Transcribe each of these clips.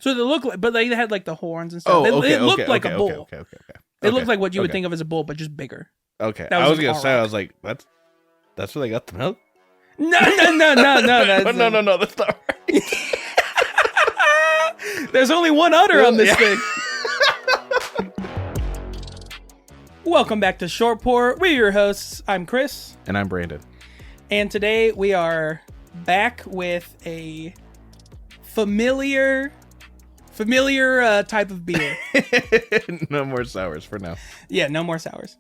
So they look like, but they had like the horns and stuff. Oh, okay, It looked like okay, a bull. Okay. It looked like what you would think of as a bull, but just bigger. Okay, That I was was gonna like say, I Auroch. was like, that's where they got the milk. No. No, that's not right. There's only one udder on this thing. Welcome back to Short Pour. We're your hosts. I'm Chris. And I'm Brandon. And today we are back with a familiar type of beer. No more sours for now. Yeah, no more sours.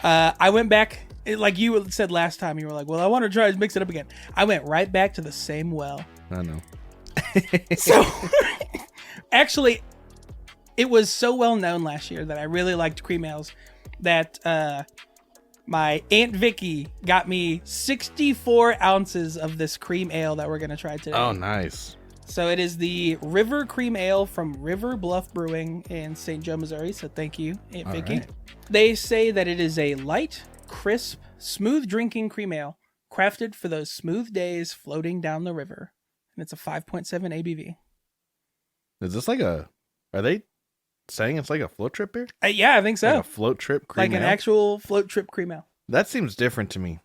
I went back, like you said last time, you were like, well, I want to try to mix it up again. I went right back to the same well. I know. So, actually, it was so well known last year that I really liked cream ales that my Aunt Vicky got me 64 ounces of this cream ale that we're going to try today. Oh, nice. So it is the River Cream Ale from River Bluff Brewing in St. Joe, Missouri. So thank you, Aunt Vicky. Right. They say that it is a light, crisp, smooth drinking cream ale crafted for those smooth days floating down the river. And it's a 5.7 ABV. Is this like are they saying it's like a float trip beer? Yeah, I think so. Like a float trip cream Like ale? an actual float trip cream ale. That seems different to me.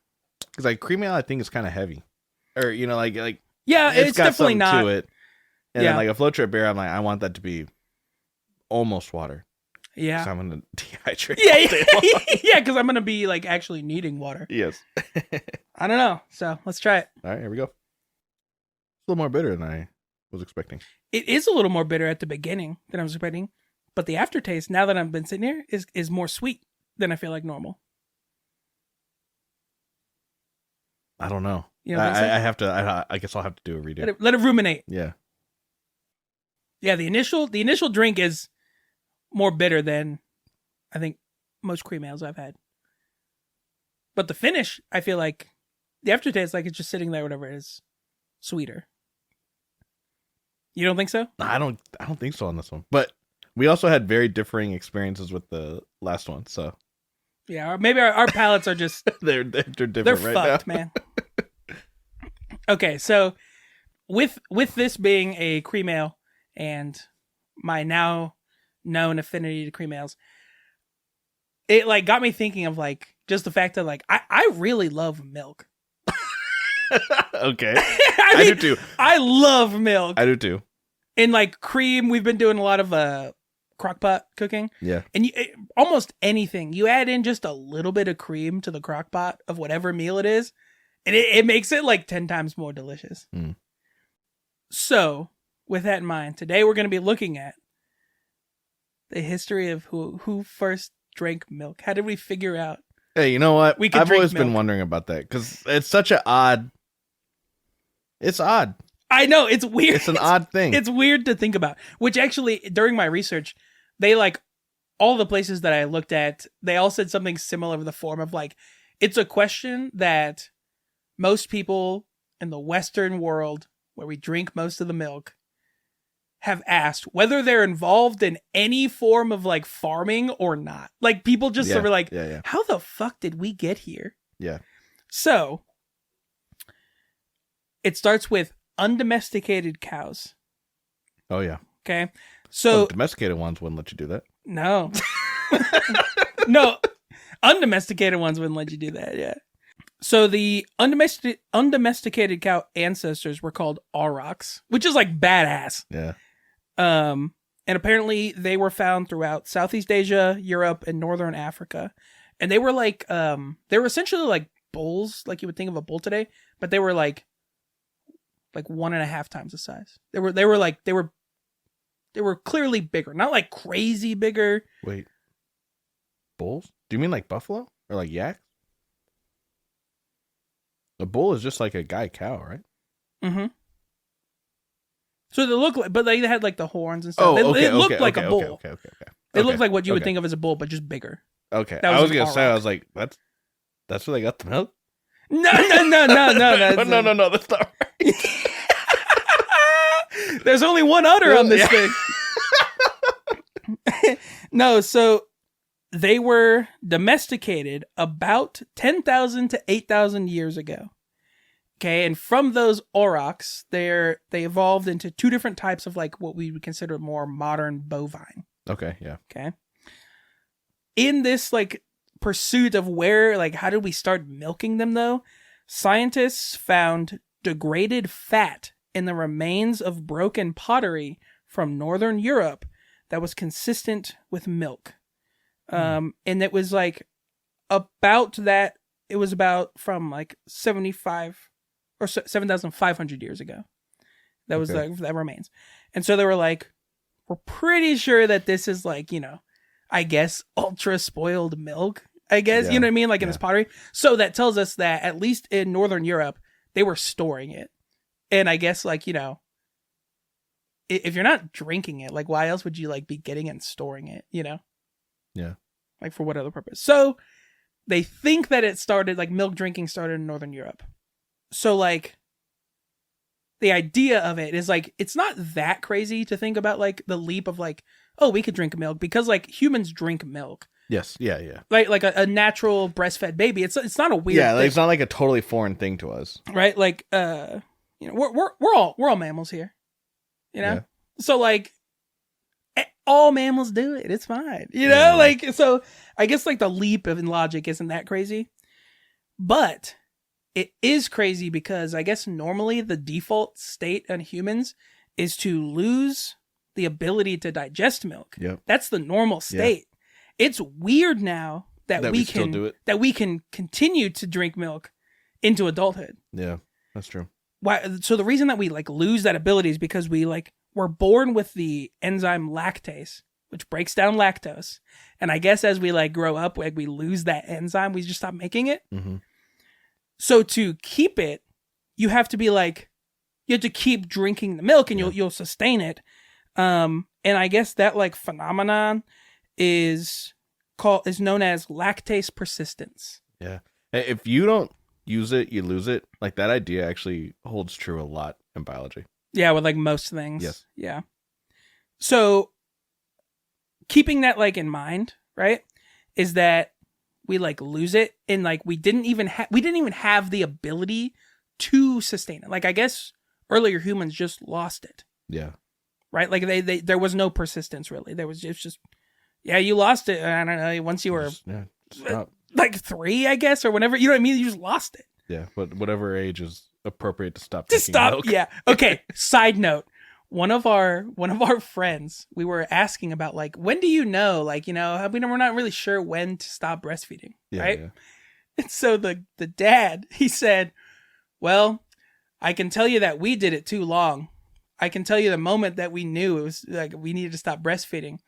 Because like cream ale, I think is kind of heavy. Or, you know, like Yeah, it's got definitely something not. to it. And Yeah. then like a float trip beer, I'm like, I want that to be almost water. Yeah. So I'm going to dehydrate Yeah, all day long. yeah, because I'm going to be like actually needing water. Yes. I don't know. So let's try it. All right, here we go. It's a little more bitter than I was expecting. It is a little more bitter at the beginning than I was expecting, but the aftertaste, now that I've been sitting here, is more sweet than I feel like normal. I don't know. You know what I'm saying? I have to. I guess I'll have to do a redo. Let it ruminate. Yeah. Yeah, the initial drink is more bitter than I think most cream ales I've had. But the finish, I feel like the aftertaste, like it's just sitting there, whatever it is, sweeter. You don't think so? I don't think so on this one. But we also had very differing experiences with the last one, so Yeah, or maybe our palates are just they're different they're right fucked, now. man. Okay, so with this being a cream ale and my now known affinity to cream ales, it like got me thinking of like just the fact that like I really love milk. Okay. I do too. I love milk. I do too. And like cream, we've been doing a lot of crockpot cooking. Yeah. And almost anything, you add in just a little bit of cream to the crockpot of whatever meal it is, and it makes it like 10 times more delicious. Mm. So, with that in mind, today we're going to be looking at the history of who first drank milk. How did we figure out? Hey, you know what? We could I've drink always been milk. wondering about that because it's such an odd. It's odd. I know, it's weird. It's an odd thing. It's weird to think about, which actually, during my research, they like, all the places that I looked at, they all said something similar in the form of like, it's a question that most people in the Western world, where we drink most of the milk, have asked whether they're involved in any form of like farming or not. Like people just sort of like, yeah. how the fuck did we get here? Yeah. So it starts with undomesticated cows. Oh yeah. Okay. So So domesticated ones wouldn't let you do that. no, no, undomesticated ones wouldn't let you do that. Yeah. So the undomesticated cow ancestors were called aurochs, which is like badass. Yeah. And apparently they were found throughout Southeast Asia, Europe, and Northern Africa. And they were like, they were essentially like bulls, like you would think of a bull today, but they were like 1.5 times the size. They were clearly bigger, not like crazy bigger. Wait. Bulls? Do you mean like buffalo or like yak? A bull is just like a guy cow, right? Mm-hmm. So they look like, but they had like the horns and stuff. Oh, okay. It looked like a bull. Okay. It looked like what you would think of as a bull, but just bigger. Okay. That I was was an gonna say, auroch. I was like, that's where they got the milk. No. No, that's not right. There's only one udder on this thing. No, so they were domesticated about 10,000 to 8,000 years ago. Okay, and from those aurochs, they evolved into two different types of like what we would consider more modern bovine. Okay, yeah. Okay. In this like pursuit of where, like, how did we start milking them though? Scientists found degraded fat in the remains of broken pottery from Northern Europe that was consistent with milk. And it was like about that, it was about from like 75 or 7,500 years ago. That was Okay. like, that remains. And so they were like, we're pretty sure that this is like, you know, I guess ultra spoiled milk, I guess, Yeah. you know what I mean? Like in Yeah. this pottery. So that tells us that at least in Northern Europe, they were storing it. And I guess like, you know, if you're not drinking it, like why else would you like be getting it and storing it, you know? Yeah. Like for what other purpose? So they think that it started, like milk drinking started in Northern Europe. So like the idea of it is like, it's not that crazy to think about like the leap of like, oh, we could drink milk because like humans drink milk. Yes. Yeah. Yeah. Like a natural breastfed baby. It's not a weird Yeah. Like, thing, it's not like a totally foreign thing to us. right? Like you know, we're all mammals here. You know? Yeah. So like all mammals do it. It's fine. You know, Yeah. like so I guess like the leap in logic isn't that crazy. But it is crazy because I guess normally the default state in humans is to lose the ability to digest milk. Yep. That's the normal state. It's weird now that, That we still can do it. that we can continue to drink milk into adulthood. Yeah. That's true. Why? So the reason that we like lose that ability is because we're born with the enzyme lactase, which breaks down lactose, and I guess as we like grow up, like we lose that enzyme, we just stop making it. Mm-hmm. So to keep it, you have to be like, you have to keep drinking the milk, and Yeah. you'll sustain it. And I guess that like phenomenon is known as lactase persistence. Yeah. If you don't use it, you lose it. Like that idea actually holds true a lot in biology. Yeah, with like most things. Yes. Yeah. So keeping that like in mind, right, is that we like lose it, and like we didn't even have the ability to sustain it. Like I guess earlier humans just lost it, Yeah. right? Like they there was no persistence really. There was just yeah, you lost it. I don't know. Once you were Stop. like 3, I guess, or whenever, you know what I mean. You just lost it. Yeah. But whatever age is appropriate to stop. To drinking stop. milk. Yeah. Okay. Side note. One of our friends, we were asking about like, when do you know, like, you know, we're not really sure when to stop breastfeeding, Yeah. right? Yeah. And so the dad, he said, well, I can tell you that we did it too long. I can tell you the moment that we knew it was like we needed to stop breastfeeding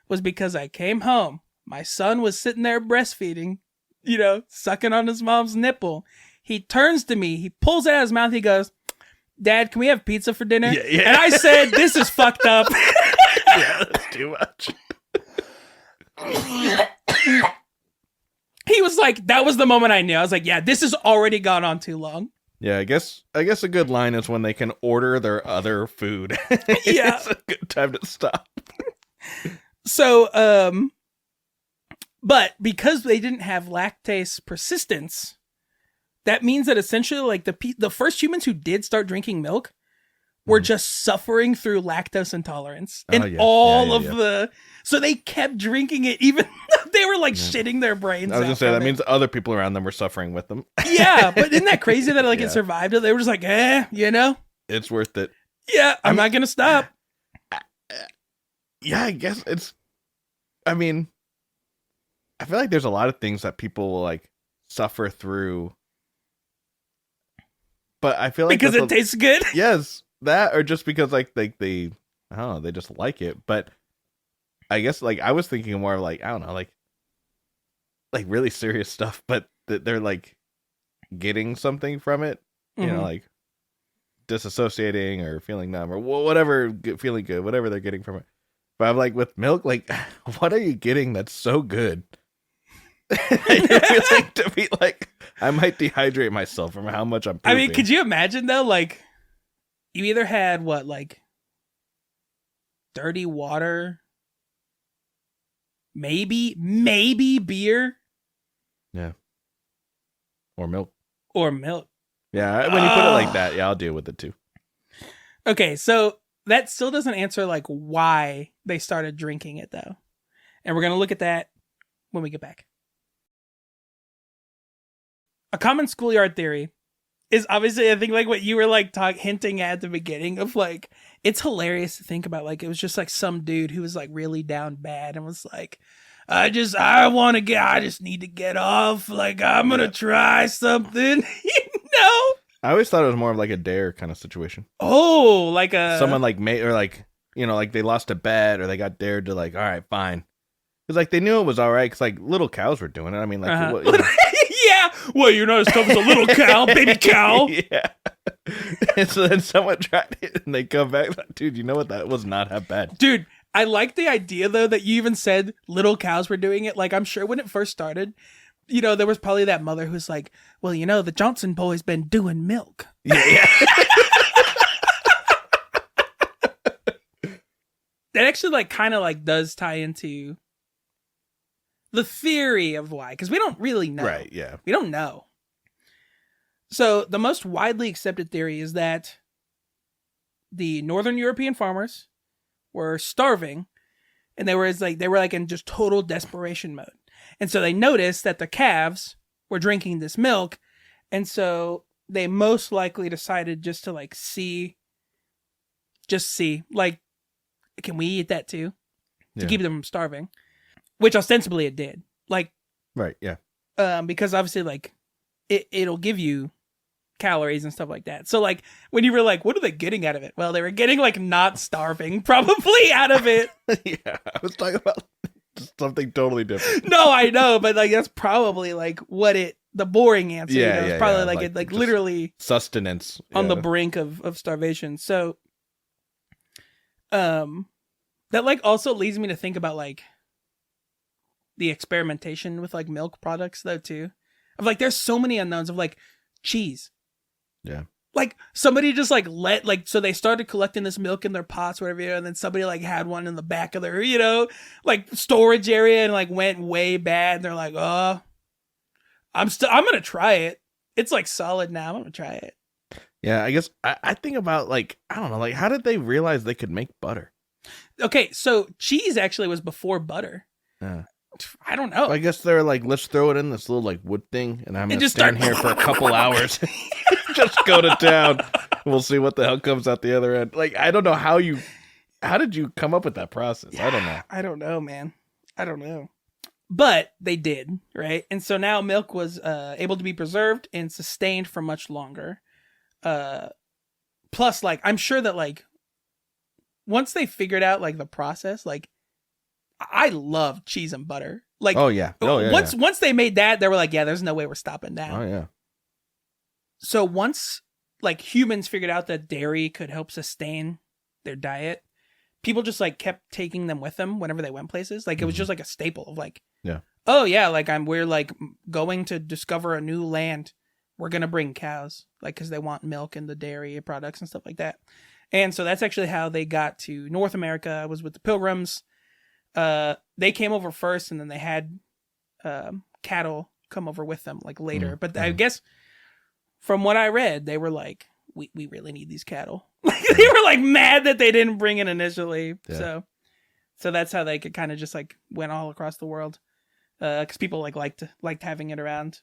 was because I came home. My son was sitting there breastfeeding, you know, sucking on his mom's nipple. He turns to me, he pulls it out of his mouth, he goes, Dad, can we have pizza for dinner? Yeah, yeah. And I said, this is fucked up. Yeah, that's too much. He was like, that was the moment I knew. I was like, yeah, this has already gone on too long. Yeah, I guess a good line is when they can order their other food. Yeah. It's a good time to stop. So, but because they didn't have lactase persistence, that means that essentially like the first humans who did start drinking milk were just suffering through lactose intolerance and so they kept drinking it even though they were like shitting their brains I was out gonna say that from it. means other people around them were suffering with them. Yeah, but isn't that crazy that like Yeah. it survived it? They were just like, you know? It's worth it. Yeah, I'm not gonna stop. Yeah, I guess it's. I mean, I feel like there's a lot of things that people will like suffer through, but I feel like Because that's it tastes good. yes, that or just because like they I don't know, they just like it. But I guess like I was thinking more of like I don't know, like really serious stuff, but they're like getting something from it, you know, like disassociating or feeling numb or whatever, feeling good, whatever they're getting from it. But I'm like with milk, like what are you getting that's so good? I feel like to be like I might dehydrate myself from how much I'm pooping. I mean, could you imagine though? Like, you either had like dirty water, maybe beer, Yeah, or milk. or milk. Yeah, when you put it like that, yeah, I'll deal with it too. Okay, so that still doesn't answer like why they started drinking it though. And we're going to look at that when we get back. A common schoolyard theory is obviously, I think, like what you were like hinting at the beginning of like, it's hilarious to think about. Like, it was just like some dude who was like really down bad and was like, I just need to get off. Like, I'm going to try something, know? I always thought it was more of like a dare kind of situation. Oh, like someone like made, or like, like they lost a bet or they got dared to like, all right, fine. Because like they knew it was all right because like little cows were doing it. I mean, like, yeah. Well, you're not as tough as a little cow, baby cow. Yeah. And so then someone tried it and they come back like, dude, you know what? That was not that bad. Dude, I like the idea though that you even said little cows were doing it. Like, I'm sure when it first started, there was probably that mother who's like, well, the Johnson boy's been doing milk. Yeah. That actually like kind of like does tie into the theory of why, because we don't really know. Right, yeah. We don't know. So the most widely accepted theory is that the Northern European farmers were starving and they were in just total desperation mode. And so they noticed that the calves were drinking this milk. And so they most likely decided just to like see, like, can we eat that too? To keep them from starving, which ostensibly it did. Like, right. Yeah. Because obviously like it'll give you calories and stuff like that. So like when you were like, what are they getting out of it? Well, they were getting like not starving probably out of it. Yeah. I was talking about something totally different. No, I know, but like that's probably like what the boring answer. Yeah, it's probably like literally sustenance on the brink of starvation. So that like also leads me to think about like the experimentation with like milk products though too. Of like there's so many unknowns of like cheese. Yeah. Like somebody just like so they started collecting this milk in their pots, whatever, and then somebody like had one in the back of their, like storage area and like went way bad. And they're like, oh, I'm going to try it. It's like solid now. I'm going to try it. Yeah. I guess I think about like, I don't know, like how did they realize they could make butter? Okay. So cheese actually was before butter. I don't know. I guess they're like, let's throw it in this little like wood thing and I'm going to start stand here for a couple hours. Just go to town. We'll see what the hell comes out the other end. Like, I don't know how did you come up with that process? I don't know. I don't know, man. I don't know. But they did, right? And so now milk was able to be preserved and sustained for much longer. Plus, like, I'm sure that, like, once they figured out, like, the process, like, I love cheese and butter. Like, oh, yeah. Once they made that, they were like, yeah, there's no way we're stopping now. Oh, yeah. So once, like, humans figured out that dairy could help sustain their diet, people just, like, kept taking them with them whenever they went places. Like, it was just, like, a staple of, like, yeah. Oh, yeah, like, we're, like, going to discover a new land. We're going to bring cows, like, because they want milk and the dairy products and stuff like that. And so that's actually how they got to North America, was with the Pilgrims. They came over first, and then they had cattle come over with them, like, later. But I guess from what I read, they were like, we really need these cattle. They were like mad that they didn't bring it initially. Yeah. So that's how they could kind of just like went all across the world. Because people like liked having it around.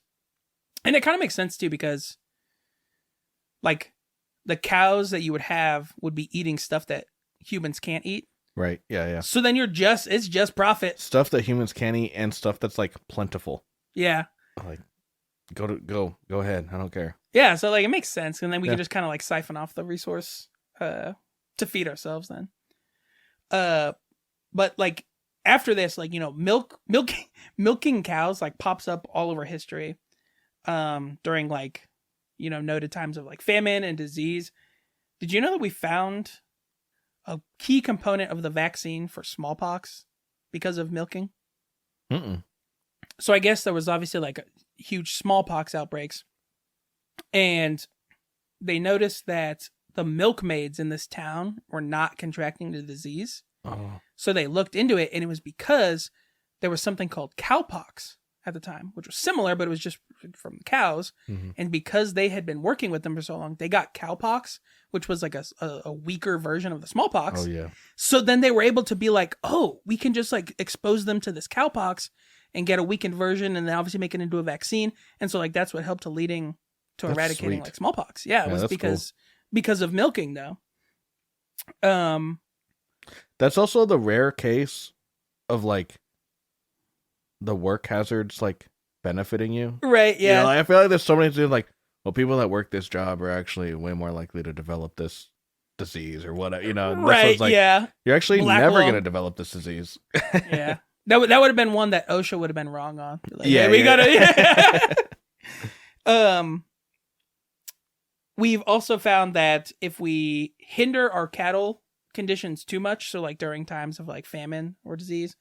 And it kind of makes sense too, because like the cows that you would have would be eating stuff that humans can't eat. Right. Yeah. Yeah. So then it's just profit. Stuff that humans can't eat and stuff that's like plentiful. Yeah. Like go ahead. I don't care. Yeah. So like it makes sense. And then we can just kind of like siphon off the resource to feed ourselves then. But like after this, like, milking cows like pops up all over history during like, noted times of like famine and disease. Did you know that we found a key component of the vaccine for smallpox because of milking? Mm-mm. So I guess there was obviously like a huge smallpox outbreaks, and they noticed that the milkmaids in this town were not contracting the disease. Oh. So they looked into it, and it was because there was something called cowpox at the time, which was similar, but it was just from cows. Mhm. And because they had been working with them for so long, they got cowpox, which was like a weaker version of the smallpox. Oh yeah. So then they were able to be like, oh, we can just like expose them to this cowpox and get a weakened version, and then obviously make it into a vaccine. And so like that's what helped to leading to That's eradicating sweet. like smallpox. Yeah, it was that's because of milking though. That's also the rare case of like the work hazards like benefiting you. Right, yeah. You know, I feel like there's so many things like, well, people that work this job are actually way more likely to develop this disease or whatever. You know, and this right, one's like, yeah. you're actually Black never lung. going to develop this disease. Yeah. That would have been one that OSHA would have been wrong on. Like, Yeah, we yeah. gotta. We've also found that if we hinder our cattle conditions too much, so like during times of like famine or disease,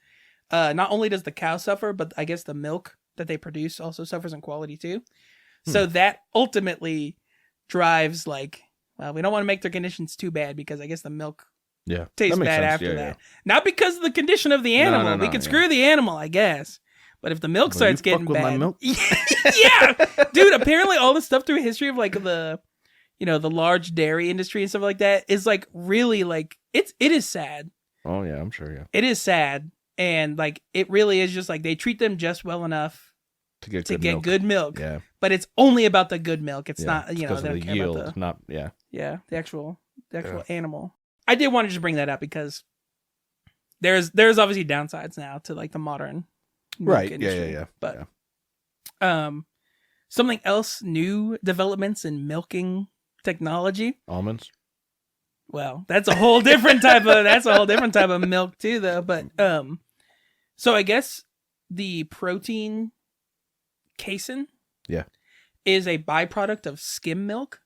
not only does the cow suffer, but I guess the milk that they produce also suffers in quality too. So that ultimately drives like, well, we don't want to make their conditions too bad because I guess the milk tastes bad after that. Not because of the condition of the animal. We can screw the animal, I guess. But if the milk starts getting bad, my milk? yeah, dude. Apparently, all the stuff through history of like the large dairy industry and stuff like that is like really like it is sad. Oh yeah, I'm sure. Yeah, it is sad, and like it really is just like they treat them just well enough to get good milk. Yeah, but it's only about the good milk. It's not they because don't of the care yield, about the not the actual animal. I did want to just bring that up because there's obviously downsides now to like the modern milk industry. Yeah. But something else, new developments in milking technology. Almonds. Well, that's a whole different type of milk too, though. But so I guess the protein casein, is a byproduct of skim milk.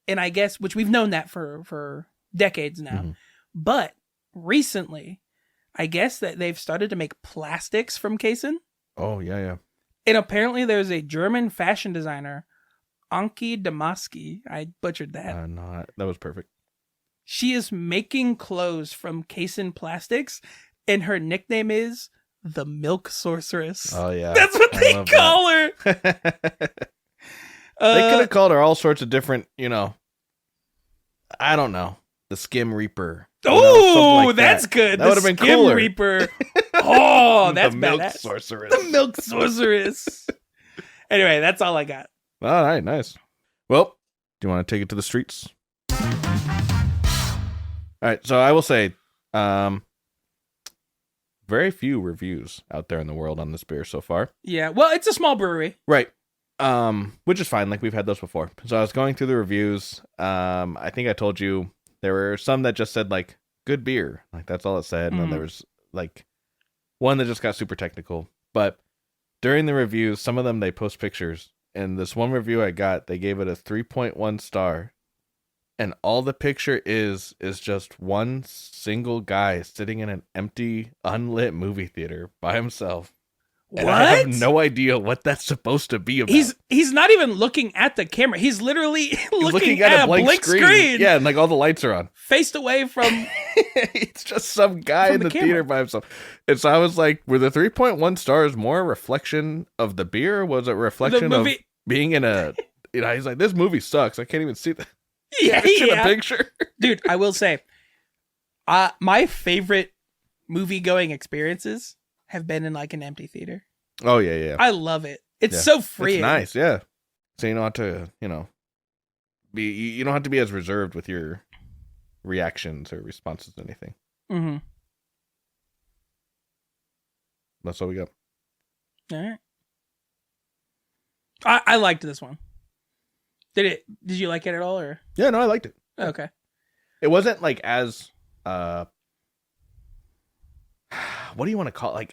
And I guess, which we've known that for decades now, but recently, I guess that they've started to make plastics from casein. Oh yeah. And apparently, there's a German fashion designer, Anki Damaski. I butchered that. No, that was perfect. She is making clothes from casein plastics, and her nickname is the Milk Sorceress. Oh yeah, that's what they call her. They could have called her all sorts of different, I don't know, the Skim Reaper. Oh, like that's good. That would have been Skim cooler. Reaper. Oh, that's the Milk badass. Sorceress. The Milk Sorceress. Anyway, that's all I got. All right, nice. Well, do you want to take it to the streets? All right, so I will say, very few reviews out there in the world on this beer so far. Yeah, well, it's a small brewery. Right. Which is fine. Like, we've had those before. So I was going through the reviews. I think I told you there were some that just said, like, good beer. Like, that's all it said. And then there was, like, one that just got super technical. But during the reviews, some of them, they post pictures. And this one review I got, they gave it a 3.1 star. And all the picture is just one single guy sitting in an empty, unlit movie theater by himself. And what? I have no idea what that's supposed to be about. He's not even looking at the camera. He's literally looking at a blank screen. Yeah, and like all the lights are on. Faced away from... It's just some guy in the theater by himself. And so I was like, were the 3.1 stars more a reflection of the beer? Or was it a reflection of being in a... he's like, this movie sucks. I can't even see the picture. Dude, I will say, my favorite movie-going experiences have been in like an empty theater. Oh yeah. I love it. It's so freeing. It's nice, yeah. So you don't have to, be you don't have to be as reserved with your reactions or responses to anything. Mm-hmm. That's all we got. All right. I liked this one. Did you like it at all, or? Yeah, no, I liked it. Okay. It wasn't like as what do you want to call it? Like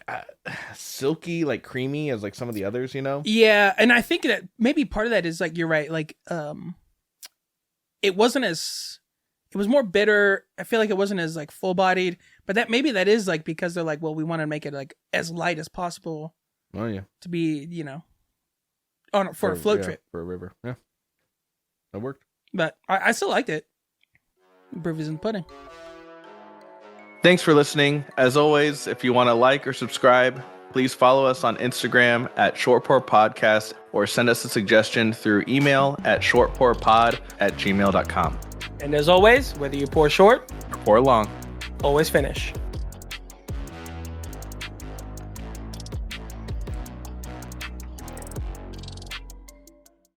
silky, like creamy as like some of the others, Yeah, and I think that maybe part of that is like you're right. Like, it was more bitter. I feel like it wasn't as like full bodied, but that is like because they're like, well, we want to make it like as light as possible. Oh yeah, to be for a float trip for a river. Yeah, that worked. But I still liked it. Proof is in the pudding. Thanks for listening. As always, if you want to like or subscribe, please follow us on Instagram at shortpourpodcast or send us a suggestion through email at shortpourpod@gmail.com. And as always, whether you pour short or pour long, always finish.